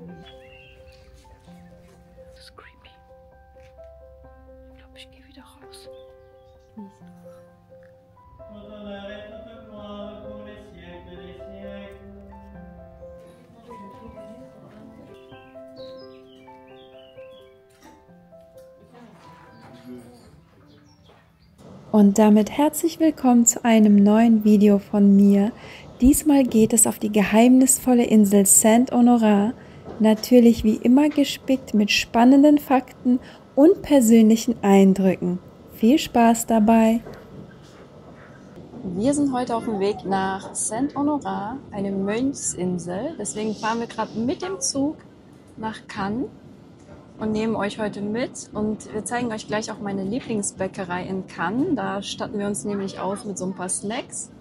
Das ist creepy. Ich glaube, ich gehe wieder raus. Und damit herzlich willkommen zu einem neuen Video von mir. Diesmal geht es auf die geheimnisvolle Insel Saint-Honorat, natürlich wie immer gespickt mit spannenden Fakten und persönlichen Eindrücken. Viel Spaß dabei! Wir sind heute auf dem Weg nach Saint-Honorat, eine Mönchsinsel. Deswegen fahren wir gerade mit dem Zug nach Cannes und nehmen euch heute mit. Und wir zeigen euch gleich auch meine Lieblingsbäckerei in Cannes. Da statten wir uns nämlich aus mit so ein paar Snacks,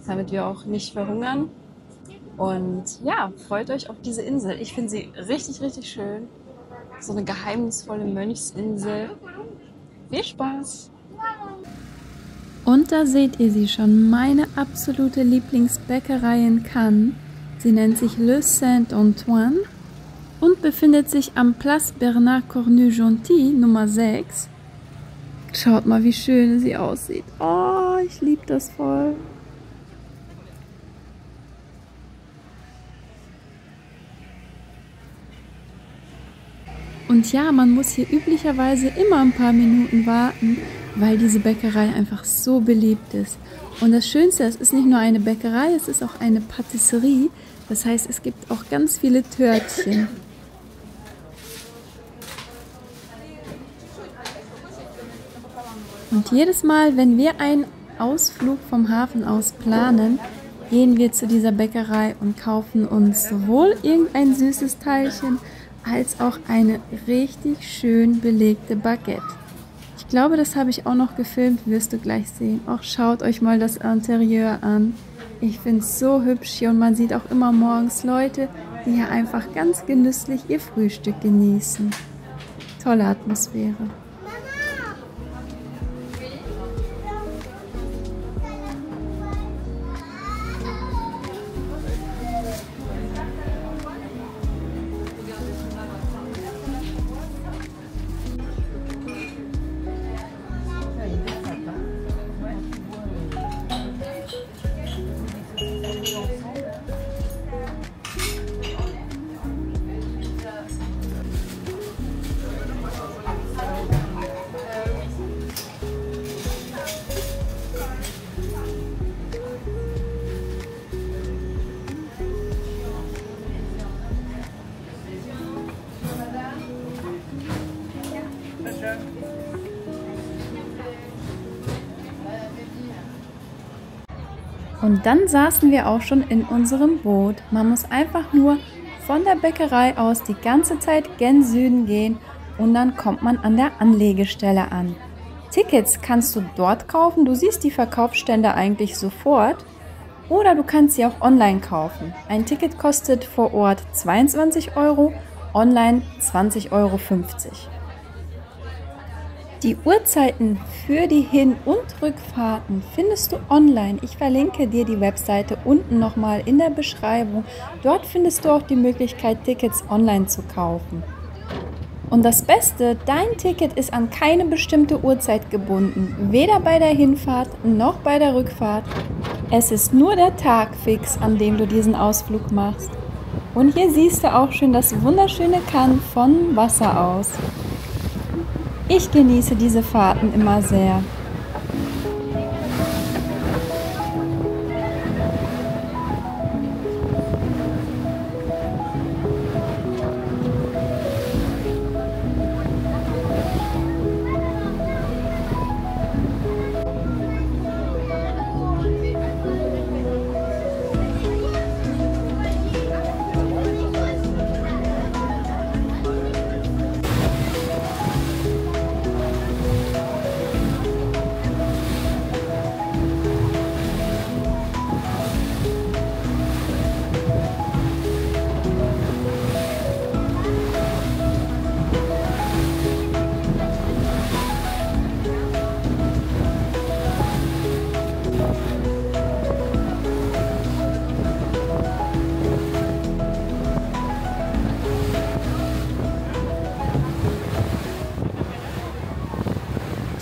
damit wir auch nicht verhungern. Und ja, freut euch auf diese Insel. Ich finde sie richtig, richtig schön. So eine geheimnisvolle Mönchsinsel. Viel Spaß! Und da seht ihr sie schon, meine absolute Lieblingsbäckerei in Cannes. Sie nennt sich Le Saint-Antoine und befindet sich am Place Bernard Cornu-Gentil Nummer 6. Schaut mal, wie schön sie aussieht. Oh, ich liebe das voll. Und ja, man muss hier üblicherweise immer ein paar Minuten warten, weil diese Bäckerei einfach so beliebt ist. Und das Schönste, es ist nicht nur eine Bäckerei, es ist auch eine Patisserie. Das heißt, es gibt auch ganz viele Törtchen. Und jedes Mal, wenn wir einen Ausflug vom Hafen aus planen, gehen wir zu dieser Bäckerei und kaufen uns sowohl irgendein süßes Teilchen als auch eine richtig schön belegte Baguette. Ich glaube, das habe ich auch noch gefilmt, wirst du gleich sehen. Auch schaut euch mal das Interieur an. Ich finde es so hübsch hier und man sieht auch immer morgens Leute, die hier einfach ganz genüsslich ihr Frühstück genießen. Tolle Atmosphäre. Und dann saßen wir auch schon in unserem Boot. Man muss einfach nur von der Bäckerei aus die ganze Zeit gen Süden gehen und dann kommt man an der Anlegestelle an. Tickets kannst du dort kaufen, du siehst die Verkaufsstände eigentlich sofort. Oder du kannst sie auch online kaufen. Ein Ticket kostet vor Ort 22 €, online 20,50 € . Die Uhrzeiten für die Hin- und Rückfahrten findest du online. Ich verlinke dir die Webseite unten nochmal in der Beschreibung. Dort findest du auch die Möglichkeit, Tickets online zu kaufen. Und das Beste, dein Ticket ist an keine bestimmte Uhrzeit gebunden, weder bei der Hinfahrt noch bei der Rückfahrt. Es ist nur der Tag fix, an dem du diesen Ausflug machst. Und hier siehst du auch schon das wunderschöne Cannes von Wasser aus. Ich genieße diese Fahrten immer sehr.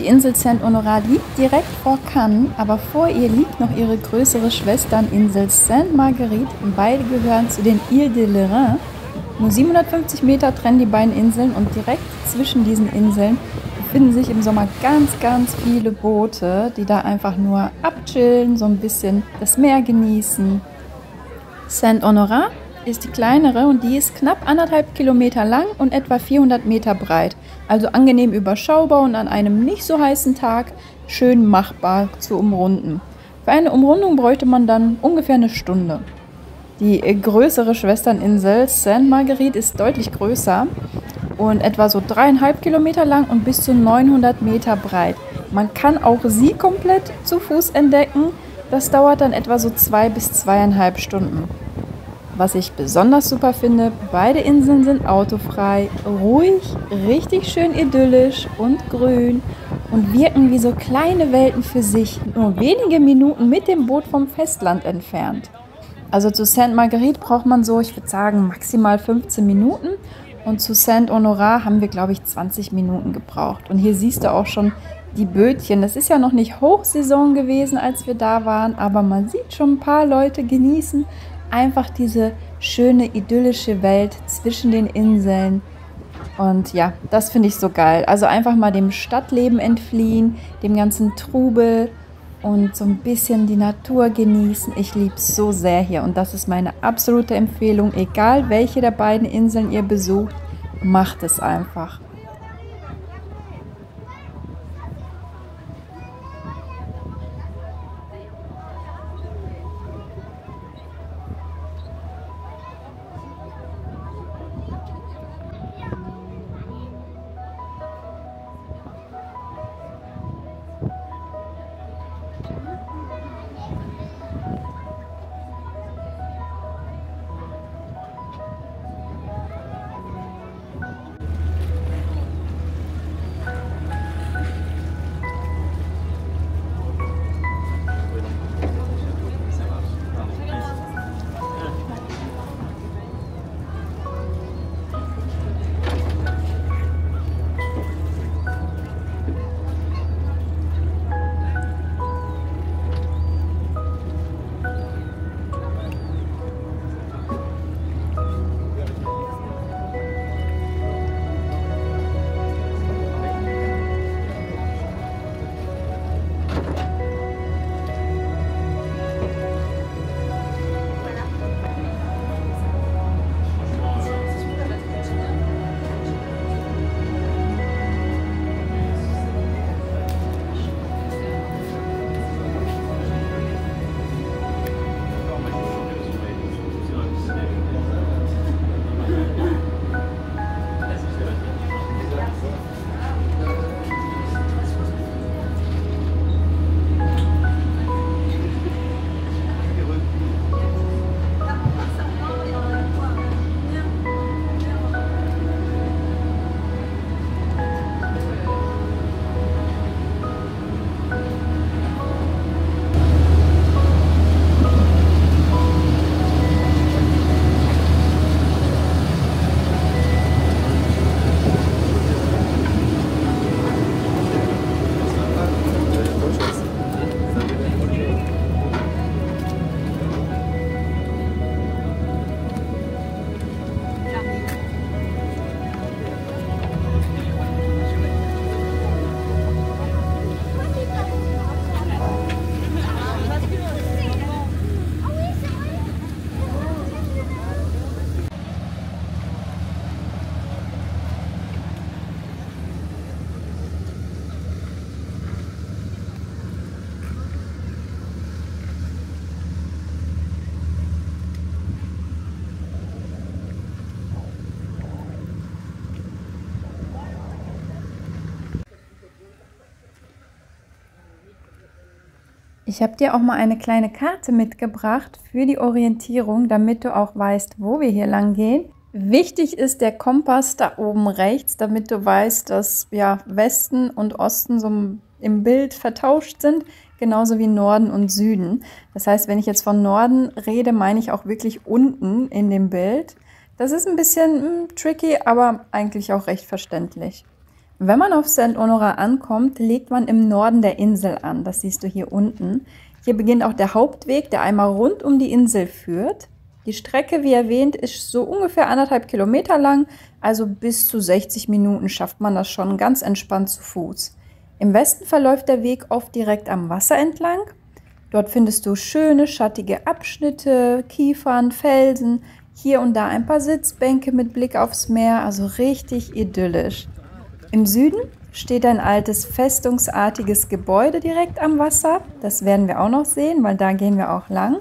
Die Insel Saint-Honorat liegt direkt vor Cannes, aber vor ihr liegt noch ihre größere Schwesterninsel Sainte-Marguerite. Beide gehören zu den Îles de Lérins. Nur 750 Meter trennen die beiden Inseln und direkt zwischen diesen Inseln befinden sich im Sommer ganz, ganz viele Boote, die da einfach nur abchillen, so ein bisschen das Meer genießen. Saint-Honorat ist die kleinere und die ist knapp 1,5 Kilometer lang und etwa 400 Meter breit. Also angenehm überschaubar und an einem nicht so heißen Tag schön machbar zu umrunden. Für eine Umrundung bräuchte man dann ungefähr eine Stunde. Die größere Schwesterninsel Sainte-Marguerite ist deutlich größer und etwa so 3,5 Kilometer lang und bis zu 900 Meter breit. Man kann auch sie komplett zu Fuß entdecken. Das dauert dann etwa so 2 bis 2,5 Stunden. Was ich besonders super finde, beide Inseln sind autofrei, ruhig, richtig schön idyllisch und grün und wirken wie so kleine Welten für sich, nur wenige Minuten mit dem Boot vom Festland entfernt. Also zu Sainte-Marguerite braucht man so, ich würde sagen, maximal 15 Minuten und zu Saint-Honorat haben wir, glaube ich, 20 Minuten gebraucht. Und hier siehst du auch schon die Bötchen. Das ist ja noch nicht Hochsaison gewesen, als wir da waren, aber man sieht schon ein paar Leute genießen einfach diese schöne idyllische Welt zwischen den Inseln. Und ja, das finde ich so geil. Also einfach mal dem Stadtleben entfliehen, dem ganzen Trubel und so ein bisschen die Natur genießen. Ich liebe es so sehr hier und das ist meine absolute Empfehlung. Egal welche der beiden Inseln ihr besucht, macht es einfach. Ich habe dir auch mal eine kleine Karte mitgebracht für die Orientierung, damit du auch weißt, wo wir hier lang gehen. Wichtig ist der Kompass da oben rechts, damit du weißt, dass ja, Westen und Osten so im Bild vertauscht sind, genauso wie Norden und Süden. Das heißt, wenn ich jetzt von Norden rede, meine ich auch wirklich unten in dem Bild. Das ist ein bisschen tricky, aber eigentlich auch recht verständlich. Wenn man auf Saint-Honorat ankommt, legt man im Norden der Insel an. Das siehst du hier unten. Hier beginnt auch der Hauptweg, der einmal rund um die Insel führt. Die Strecke, wie erwähnt, ist so ungefähr 1,5 Kilometer lang, also bis zu 60 Minuten schafft man das schon ganz entspannt zu Fuß. Im Westen verläuft der Weg oft direkt am Wasser entlang. Dort findest du schöne, schattige Abschnitte, Kiefern, Felsen, hier und da ein paar Sitzbänke mit Blick aufs Meer, also richtig idyllisch. Im Süden steht ein altes festungsartiges Gebäude direkt am Wasser. Das werden wir auch noch sehen, weil da gehen wir auch lang.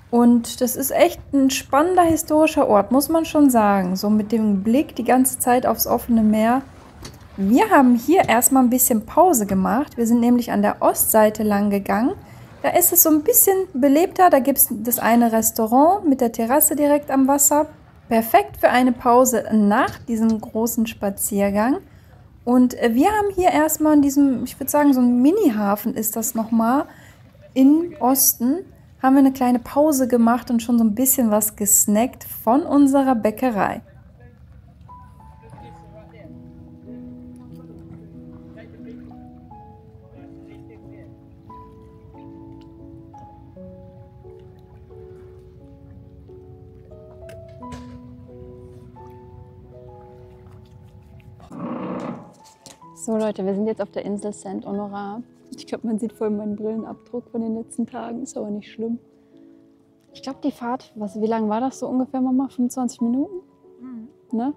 Und das ist echt ein spannender historischer Ort, muss man schon sagen. So mit dem Blick die ganze Zeit aufs offene Meer. Wir haben hier erstmal ein bisschen Pause gemacht. Wir sind nämlich an der Ostseite lang gegangen. Da ist es so ein bisschen belebter. Da gibt es das eine Restaurant mit der Terrasse direkt am Wasser. Perfekt für eine Pause nach diesem großen Spaziergang. Und wir haben hier erstmal in diesem, ich würde sagen, so ein Mini-Hafen ist das nochmal, im Osten, haben wir eine kleine Pause gemacht und schon so ein bisschen was gesnackt von unserer Bäckerei. So Leute, wir sind jetzt auf der Insel Saint-Honorat. Ich glaube, man sieht voll meinen Brillenabdruck von den letzten Tagen. Ist aber nicht schlimm. Ich glaube, die Fahrt, wie lange war das so ungefähr, Mama? 25 Minuten? Ne?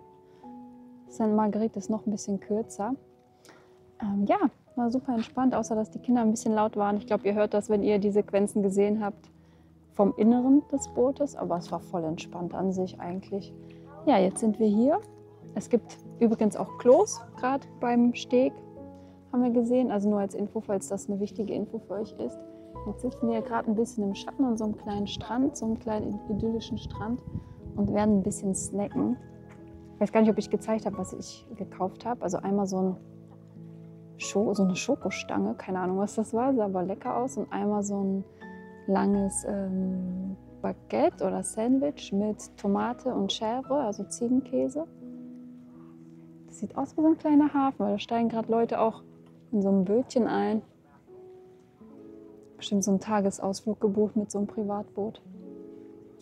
Sainte-Marguerite ist noch ein bisschen kürzer. Ja, war super entspannt, außer dass die Kinder ein bisschen laut waren. Ich glaube, ihr hört das, wenn ihr die Sequenzen gesehen habt, vom Inneren des Bootes. Aber es war voll entspannt an sich eigentlich. Ja, jetzt sind wir hier. Es gibt übrigens auch Klos, gerade beim Steg, haben wir gesehen. Also nur als Info, falls das eine wichtige Info für euch ist. Jetzt sitzen wir gerade ein bisschen im Schatten an so einem kleinen Strand, so einem kleinen idyllischen Strand und werden ein bisschen snacken. Ich weiß gar nicht, ob ich gezeigt habe, was ich gekauft habe. Also einmal so eine Schokostange, keine Ahnung, was das war, sah aber lecker aus. Und einmal so ein langes Baguette oder Sandwich mit Tomate und Chèvre, also Ziegenkäse. Das sieht aus wie so ein kleiner Hafen, weil da steigen gerade Leute auch in so einem Bötchen ein. Bestimmt so einen Tagesausflug gebucht mit so einem Privatboot.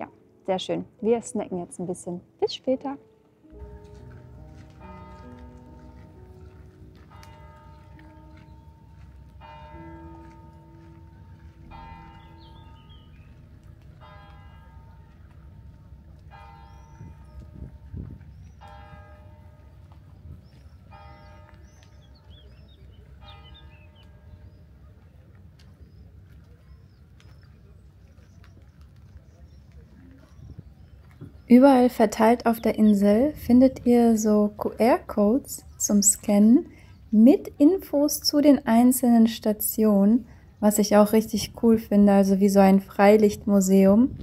Ja, sehr schön. Wir snacken jetzt ein bisschen. Bis später. Überall verteilt auf der Insel findet ihr so QR-Codes zum Scannen mit Infos zu den einzelnen Stationen, was ich auch richtig cool finde, also wie so ein Freilichtmuseum.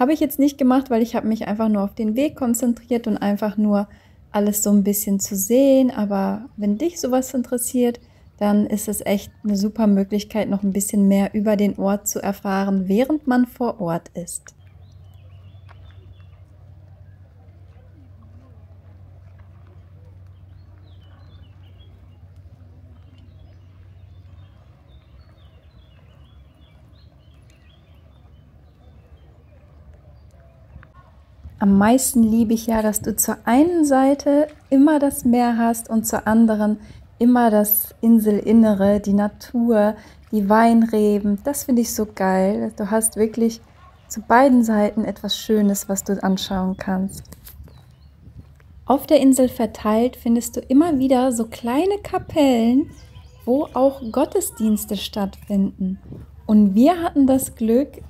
Habe ich jetzt nicht gemacht, weil ich habe mich einfach nur auf den Weg konzentriert und einfach nur alles so ein bisschen zu sehen. Aber wenn dich sowas interessiert, dann ist es echt eine super Möglichkeit, noch ein bisschen mehr über den Ort zu erfahren, während man vor Ort ist. Am meisten liebe ich ja, dass du zur einen Seite immer das Meer hast und zur anderen immer das Inselinnere, die Natur, die Weinreben. Das finde ich so geil. Du hast wirklich zu beiden Seiten etwas Schönes, was du anschauen kannst. Auf der Insel verteilt findest du immer wieder so kleine Kapellen, wo auch Gottesdienste stattfinden. Und wir hatten das Glück,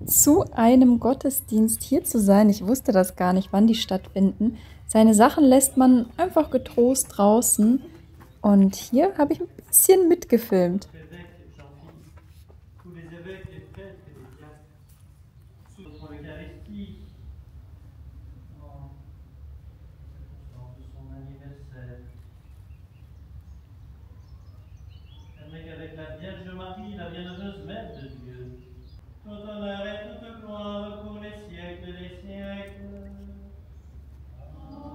zu einem Gottesdienst hier zu sein. Ich wusste das gar nicht, wann die stattfinden. Seine Sachen lässt man einfach getrost draußen. Und hier habe ich ein bisschen mitgefilmt. Avec la Vierge Marie, la bienheureuse Mère de Dieu, tout honneur et toute gloire pour les siècles des siècles. Amen.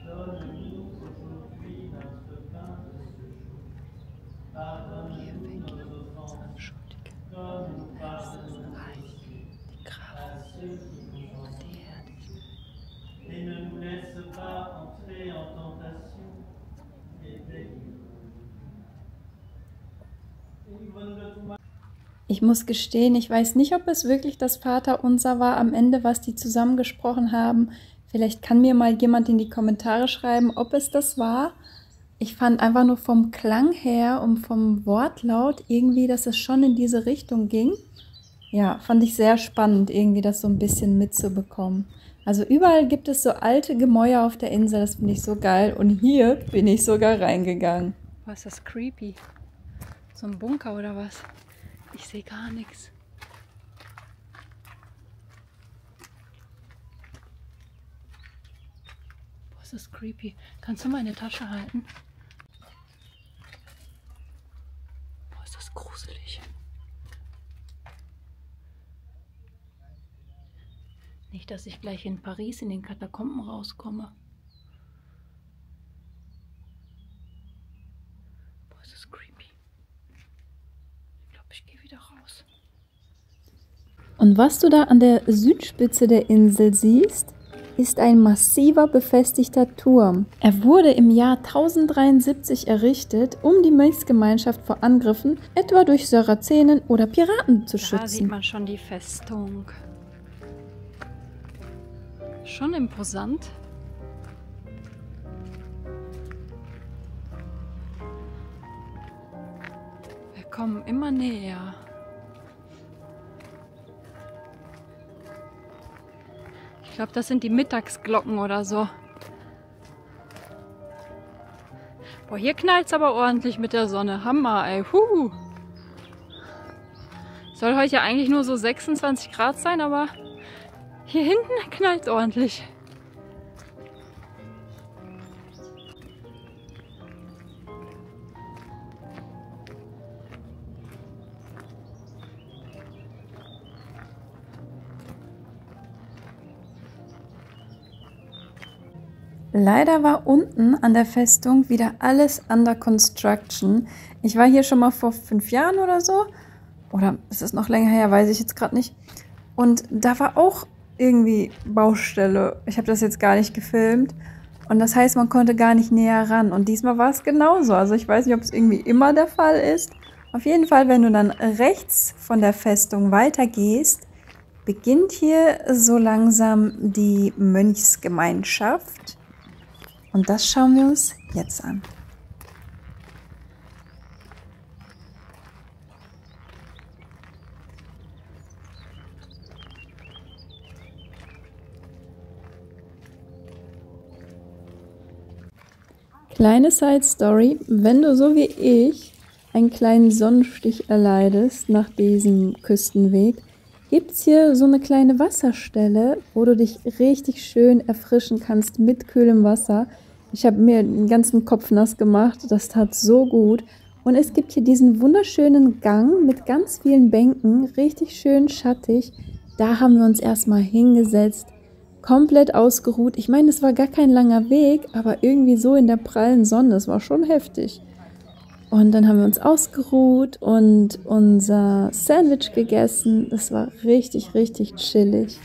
Donne-nous aujourd'hui notre pain de ce jour. Pardonne-nous nos offenses, comme nous pardonnons aussi à ceux qui nous ont offensés. Et ne nous laisse pas entrer en tentation, et délivre-nous. Ich muss gestehen, ich weiß nicht, ob es wirklich das Vaterunser war am Ende, was die zusammengesprochen haben. Vielleicht kann mir mal jemand in die Kommentare schreiben, ob es das war. Ich fand einfach nur vom Klang her und vom Wortlaut irgendwie, dass es schon in diese Richtung ging. Ja, fand ich sehr spannend, irgendwie das so ein bisschen mitzubekommen. Also überall gibt es so alte Gemäuer auf der Insel, das finde ich so geil. Und hier bin ich sogar reingegangen. Was ist das creepy? So ein Bunker oder was? Ich sehe gar nichts. Boah, ist das creepy. Kannst du meine Tasche halten? Boah, ist das gruselig. Nicht, dass ich gleich in Paris in den Katakomben rauskomme. Boah, ist das creepy. Ich glaube, ich gehe wieder raus. Und was du da an der Südspitze der Insel siehst, ist ein massiver befestigter Turm. Er wurde im Jahr 1073 errichtet, um die Mönchsgemeinschaft vor Angriffen, etwa durch Sarazenen oder Piraten zu schützen. Da sieht man schon die Festung. Schon imposant. Wir kommen immer näher. Ich glaube, das sind die Mittagsglocken oder so. Boah, hier knallt es aber ordentlich mit der Sonne. Hammer, ey. Soll heute ja eigentlich nur so 26 Grad sein, aber hier hinten knallt es ordentlich. Leider war unten an der Festung wieder alles under construction. Ich war hier schon mal vor 5 Jahren oder so. Oder ist es noch länger her, weiß ich jetzt gerade nicht. Und da war auch irgendwie Baustelle. Ich habe das jetzt gar nicht gefilmt. Und das heißt, man konnte gar nicht näher ran. Und diesmal war es genauso. Also ich weiß nicht, ob es irgendwie immer der Fall ist. Auf jeden Fall, wenn du dann rechts von der Festung weitergehst, beginnt hier so langsam die Mönchsgemeinschaft. Und das schauen wir uns jetzt an. Kleine Side Story, wenn du so wie ich einen kleinen Sonnenstich erleidest nach diesem Küstenweg, gibt es hier so eine kleine Wasserstelle, wo du dich richtig schön erfrischen kannst mit kühlem Wasser. Ich habe mir den ganzen Kopf nass gemacht, das tat so gut. Und es gibt hier diesen wunderschönen Gang mit ganz vielen Bänken, richtig schön schattig. Da haben wir uns erstmal hingesetzt, komplett ausgeruht. Ich meine, es war gar kein langer Weg, aber irgendwie so in der prallen Sonne, das war schon heftig. Und dann haben wir uns ausgeruht und unser Sandwich gegessen. Das war richtig, richtig chillig.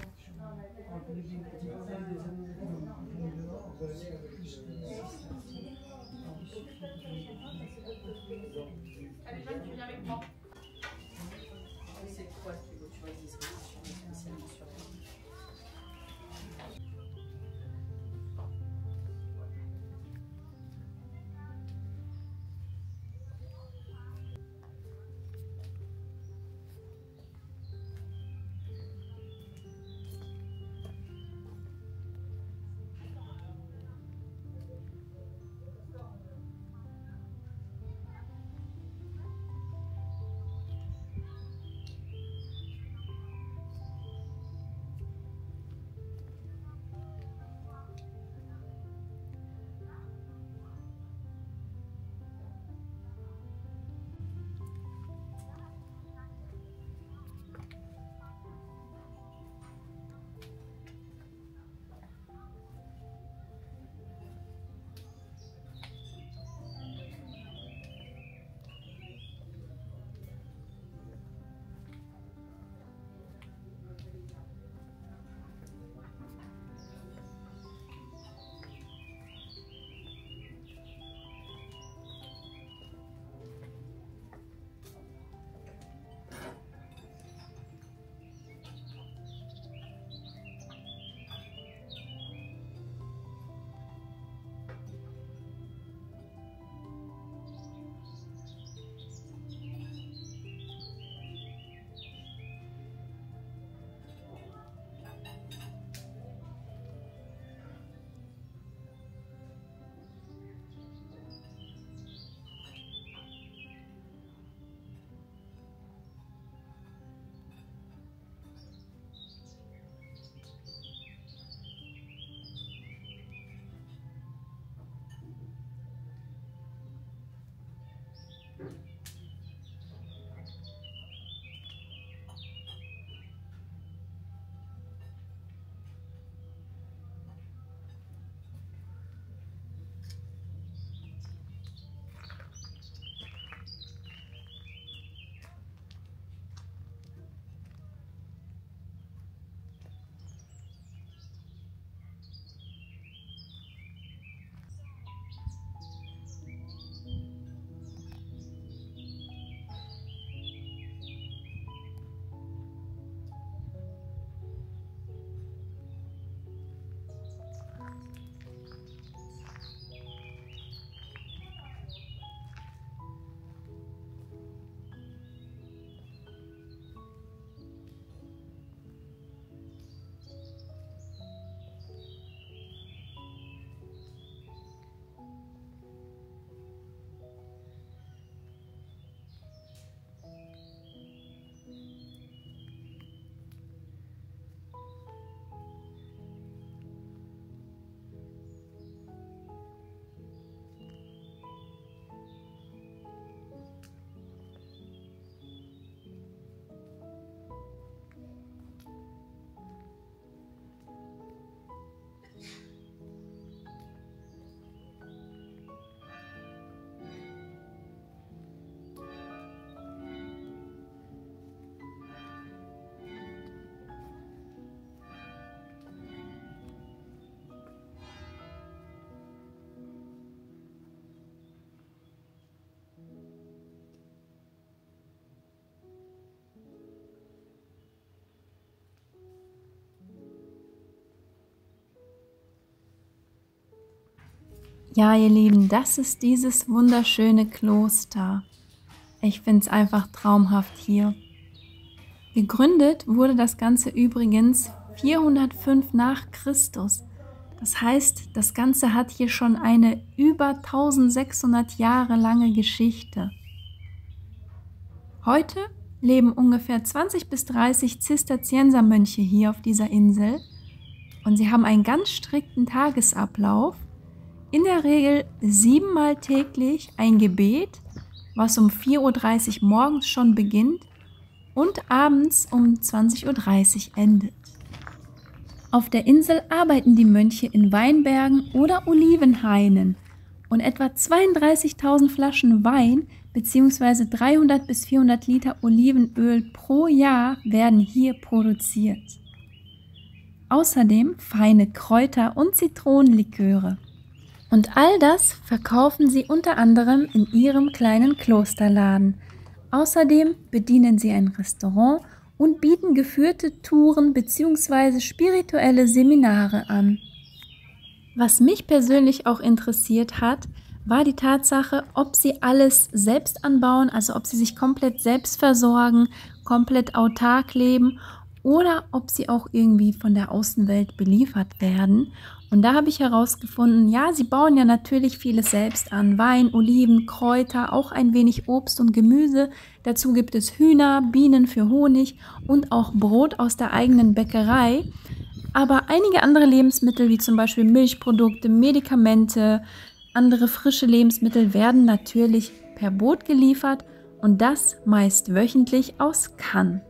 Ja, ihr Lieben, das ist dieses wunderschöne Kloster. Ich finde es einfach traumhaft hier. Gegründet wurde das Ganze übrigens 405 nach Christus. Das heißt, das Ganze hat hier schon eine über 1600 Jahre lange Geschichte. Heute leben ungefähr 20 bis 30 Zisterziensermönche hier auf dieser Insel und sie haben einen ganz strikten Tagesablauf. In der Regel 7-mal täglich ein Gebet, was um 4:30 Uhr morgens schon beginnt und abends um 20:30 Uhr endet. Auf der Insel arbeiten die Mönche in Weinbergen oder Olivenhainen und etwa 32.000 Flaschen Wein bzw. 300 bis 400 Liter Olivenöl pro Jahr werden hier produziert. Außerdem feine Kräuter- und Zitronenliköre. Und all das verkaufen sie unter anderem in ihrem kleinen Klosterladen. Außerdem bedienen sie ein Restaurant und bieten geführte Touren bzw. spirituelle Seminare an. Was mich persönlich auch interessiert hat, war die Tatsache, ob sie alles selbst anbauen, also ob sie sich komplett selbst versorgen, komplett autark leben oder ob sie auch irgendwie von der Außenwelt beliefert werden. Und da habe ich herausgefunden, ja, sie bauen ja natürlich vieles selbst an. Wein, Oliven, Kräuter, auch ein wenig Obst und Gemüse. Dazu gibt es Hühner, Bienen für Honig und auch Brot aus der eigenen Bäckerei. Aber einige andere Lebensmittel, wie zum Beispiel Milchprodukte, Medikamente, andere frische Lebensmittel werden natürlich per Boot geliefert und das meist wöchentlich aus Cannes.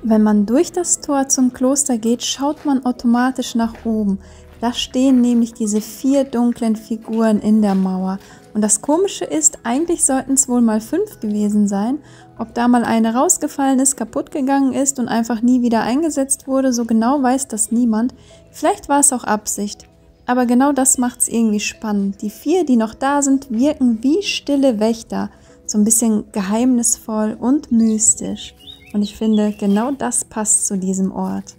Wenn man durch das Tor zum Kloster geht, schaut man automatisch nach oben. Da stehen nämlich diese 4 dunklen Figuren in der Mauer. Und das Komische ist, eigentlich sollten es wohl mal 5 gewesen sein. Ob da mal eine rausgefallen ist, kaputt gegangen ist und einfach nie wieder eingesetzt wurde, so genau weiß das niemand. Vielleicht war es auch Absicht. Aber genau das macht es irgendwie spannend. Die 4, die noch da sind, wirken wie stille Wächter. So ein bisschen geheimnisvoll und mystisch. Und ich finde, genau das passt zu diesem Ort.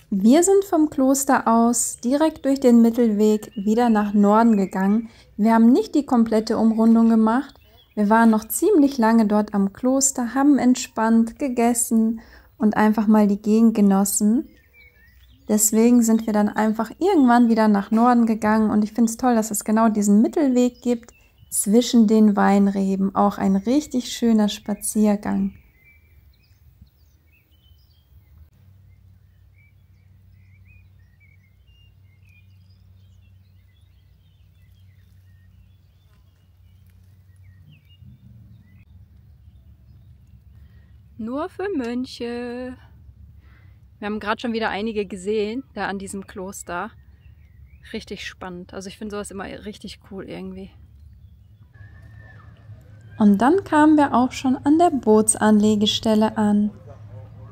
Wir sind vom Kloster aus direkt durch den Mittelweg wieder nach Norden gegangen. Wir haben nicht die komplette Umrundung gemacht. Wir waren noch ziemlich lange dort am Kloster, haben entspannt, gegessen und einfach mal die Gegend genossen. Deswegen sind wir dann einfach irgendwann wieder nach Norden gegangen und ich finde es toll, dass es genau diesen Mittelweg gibt zwischen den Weinreben. Auch ein richtig schöner Spaziergang. Nur für Mönche. Wir haben gerade schon wieder einige gesehen, da an diesem Kloster. Richtig spannend. Also ich finde sowas immer richtig cool irgendwie. Und dann kamen wir auch schon an der Bootsanlegestelle an.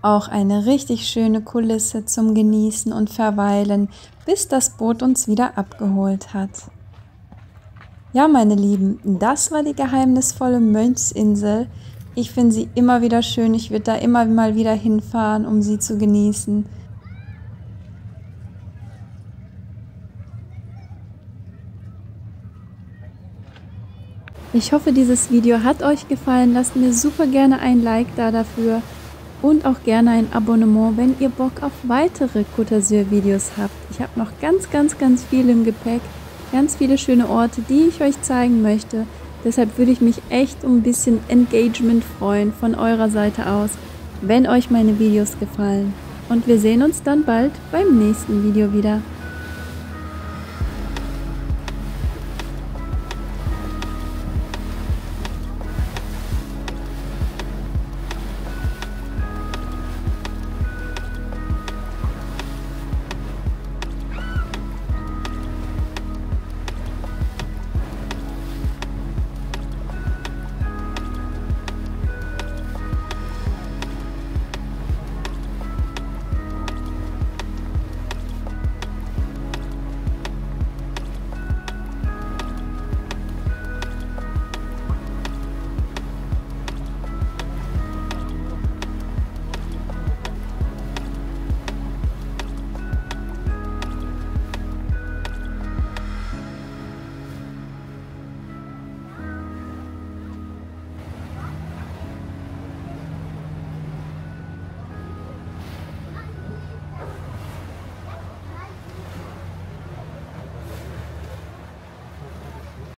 Auch eine richtig schöne Kulisse zum Genießen und Verweilen, bis das Boot uns wieder abgeholt hat. Ja, meine Lieben, das war die geheimnisvolle Mönchsinsel. Ich finde sie immer wieder schön. Ich würde da immer mal wieder hinfahren, um sie zu genießen. Ich hoffe, dieses Video hat euch gefallen. Lasst mir super gerne ein Like da dafür und auch gerne ein Abonnement, wenn ihr Bock auf weitere Côte d'Azur Videos habt. Ich habe noch ganz viel im Gepäck, ganz viele schöne Orte, die ich euch zeigen möchte. Deshalb würde ich mich echt um ein bisschen Engagement freuen von eurer Seite aus, wenn euch meine Videos gefallen. Und wir sehen uns dann bald beim nächsten Video wieder.